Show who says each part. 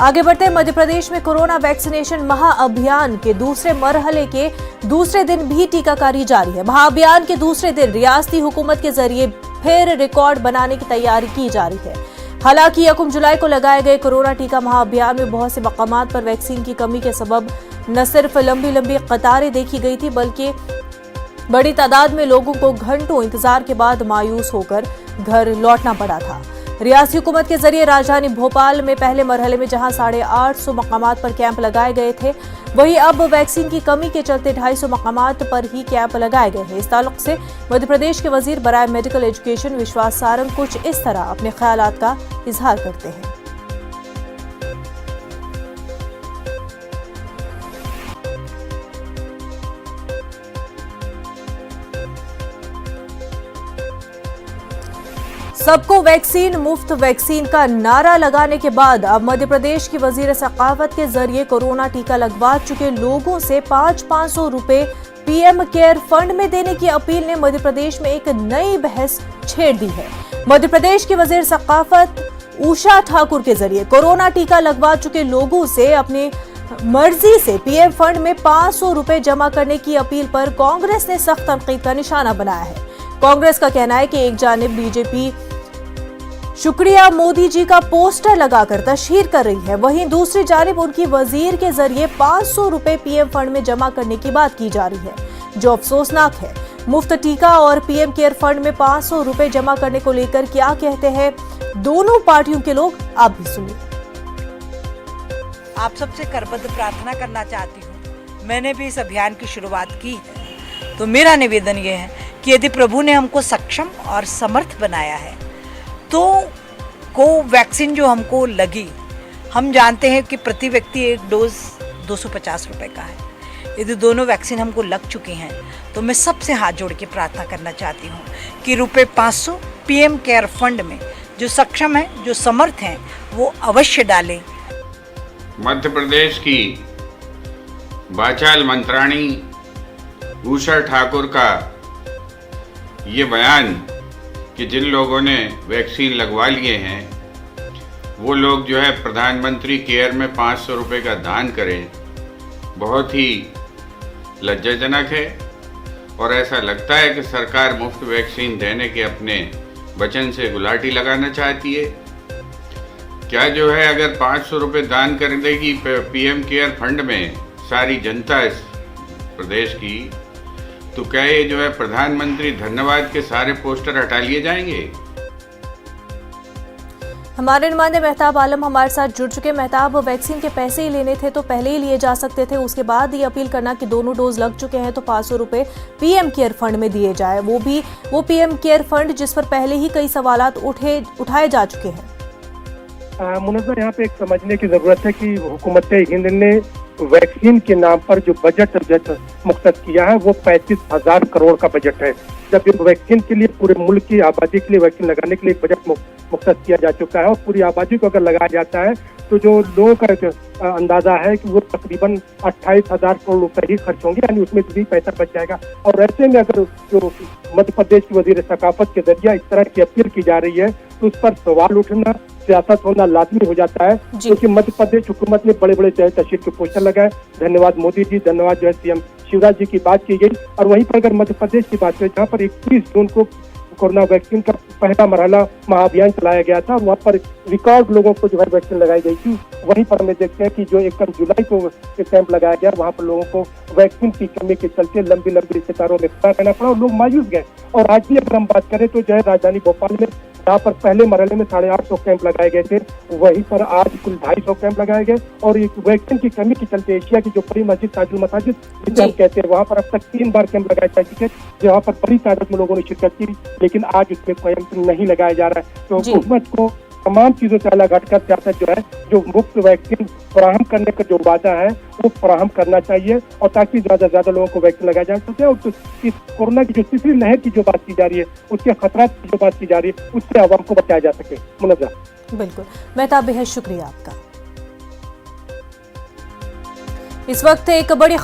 Speaker 1: आगे बढ़ते मध्य प्रदेश में कोरोना वैक्सीनेशन महाअभियान के दूसरे मरहले के दूसरे दिन भी टीकाकारी जारी है। महाअभियान के दूसरे दिन रियासती हुकूमत के जरिए फिर रिकॉर्ड बनाने की तैयारी की जा रही है। हालांकि 1 जुलाई को लगाए गए कोरोना टीका महाअभियान में बहुत से मकामात पर वैक्सीन की कमी के सबब न सिर्फ लंबी कतारें देखी गई थी, बल्कि बड़ी तादाद में लोगों को घंटों इंतजार के बाद मायूस होकर घर लौटना पड़ा था। रियासती हुकूमत के जरिए राजधानी भोपाल में पहले मरहले में जहां 850 मकामात पर कैंप लगाए गए थे, वहीं अब वैक्सीन की कमी के चलते 250 मकामात पर ही कैंप लगाए गए हैं। इस ताल्लुक से मध्य प्रदेश के वजीर बराए मेडिकल एजुकेशन विश्वास सारंग कुछ इस तरह अपने ख्यालात का इजहार करते हैं। सबको वैक्सीन मुफ्त वैक्सीन का नारा लगाने के बाद अब मध्य प्रदेश की वजीर सकाफत के जरिए कोरोना टीका लगवा चुके लोगों से 500 रुपए पीएम केयर फंड में देने की अपील ने मध्य प्रदेश में एक नई बहस छेड़ दी है। मध्य प्रदेश की वजीर सकाफत उषा ठाकुर के जरिए कोरोना टीका लगवा चुके लोगों से अपनी मर्जी से पीएम फंड में 500 रुपए जमा करने की अपील पर कांग्रेस ने सख्त तनकीद का निशाना बनाया है। कांग्रेस का कहना है कि एक जानिब बीजेपी शुक्रिया मोदी जी का पोस्टर लगाकर तशहीर कर रही है, वहीं दूसरी जानिब उनकी वजीर के जरिए 500 रुपए पीएम फंड में जमा करने की बात की जा रही है, जो अफसोसनाक है। मुफ्त टीका और पीएम केयर फंड में 500 रुपए जमा करने को लेकर क्या कहते हैं दोनों पार्टियों के लोग, आप भी सुनिए।
Speaker 2: आप सबसे करबद्ध प्रार्थना करना चाहती हूँ। मैंने भी इस अभियान की शुरुआत की है, तो मेरा निवेदन ये है कि यदि प्रभु ने हमको सक्षम और समर्थ बनाया है तो कोवैक्सीन जो हमको लगी, हम जानते हैं कि प्रति व्यक्ति एक डोज 250 रुपए का है। यदि दोनों वैक्सीन हमको लग चुकी हैं तो मैं सबसे हाथ जोड़ के प्रार्थना करना चाहती हूँ कि रुपए 500 पीएम केयर फंड में जो सक्षम है, जो समर्थ हैं, वो अवश्य डालें।
Speaker 3: मध्य प्रदेश की बाचाल मंत्राणी उषा ठाकुर का ये बयान कि जिन लोगों ने वैक्सीन लगवा लिए हैं वो लोग जो है प्रधानमंत्री केयर में 500 रुपये का दान करें, बहुत ही लज्जाजनक है। और ऐसा लगता है कि सरकार मुफ्त वैक्सीन देने के अपने वचन से गुलाटी लगाना चाहती है। क्या जो है अगर 500 रुपये दान कर देगी पीएम केयर फंड में सारी जनता इस प्रदेश की, तो क्या ये जो है प्रधानमंत्री धन्यवाद के सारे पोस्टर हटा लिए जाएंगे?
Speaker 1: हमारे नुमाइंदे मेहताब आलम हमारे साथ जुड़ चुके। मेहताब, वैक्सीन के पैसे ही लेने थे तो पहले ही लिए जा सकते थे, उसके बाद ये अपील करना कि दोनों डोज लग चुके हैं तो 500 रुपए पीएम केयर फंड में दिए जाए, वो पीएम केयर फंड जिस पर पहले ही कई सवालात उठाए जा चुके हैं।
Speaker 4: मुनव्वर, यहाँ पे एक समझने की जरूरत है कि हुकूमत हिंद ने वैक्सीन के नाम पर जो बजट मुख्तस किया है वो 35,000 करोड़ का बजट है। जब वैक्सीन के लिए पूरे मुल्क की आबादी के लिए वैक्सीन लगाने के लिए एक बजट मुख्तस किया जा चुका है और पूरी आबादी को अगर लगाया जाता है तो जो लोगों का अंदाजा है कि वो तकरीबन 28,000 करोड़ रुपए ही खर्च होंगे, यानी उसमें भी पैसा बच जाएगा। और ऐसे में अगर जो मध्य प्रदेश की वजीर सकाफत के जरिए इस तरह की अपील की जा रही है तो उस पर सवाल उठना, सियासत होना लाजमी हो जाता है, क्योंकि मध्य प्रदेश हुकूमत ने बड़े बड़े तशरीफ के पोस्टर लगाए, धन्यवाद मोदी जी, धन्यवाद जो है सीएम शिवराज जी की बात की गई। और वहीं पर अगर मध्य प्रदेश की बात करें जहाँ पर 21 जून को कोरोना वैक्सीन का पहला मरहला महाअभियान चलाया गया था, वहाँ पर रिकॉर्ड लोगों को जो है वैक्सीन लगाई गई थी। वहीं पर हमें देखते हैं कि जो 1 जुलाई को कैंप लगाया गया, वहाँ पर लोगों को वैक्सीन की कमी के चलते लंबी कतारों में खड़ा रहना पड़ा और लोग मायूस गए। और आज भी अगर हम बात करें तो जो है राजधानी भोपाल में जहाँ पर पहले मरहले में 850 कैंप लगाए गए थे, वहीं पर आज कुल 250 कैंप लगाए गए। और एक वैक्सीन की कमी के चलते एशिया की जो बड़ी मस्जिद ताजुल मसाजिद जिसे हम कहते हैं, वहाँ पर अब तक 3 बार कैंप लगाए जा चुके, जहाँ पर बड़ी तादाद में लोगों ने शिरकत की, लेकिन आज उसमें कैंप नहीं लगाया जा रहा है। तो हुकूमत को तमाम चीजों से अलग हटकर सियासत जो है, जो मुफ्त वैक्सीन फराहम करने का जो वादा है वो फराहम करना चाहिए, और ताकि ज्यादा से ज्यादा लोगों को वैक्सीन लगाया जा सके। और तो इस कोरोना की जो तीसरी लहर की जो बात की जा रही है, उसके खतरात की जो बात की जा रही है, उससे आवाम को बचाया जा सके। मुनव्वर,
Speaker 1: बिल्कुल मेहताब, बेहद शुक्रिया आपका। इस वक्त एक बड़ी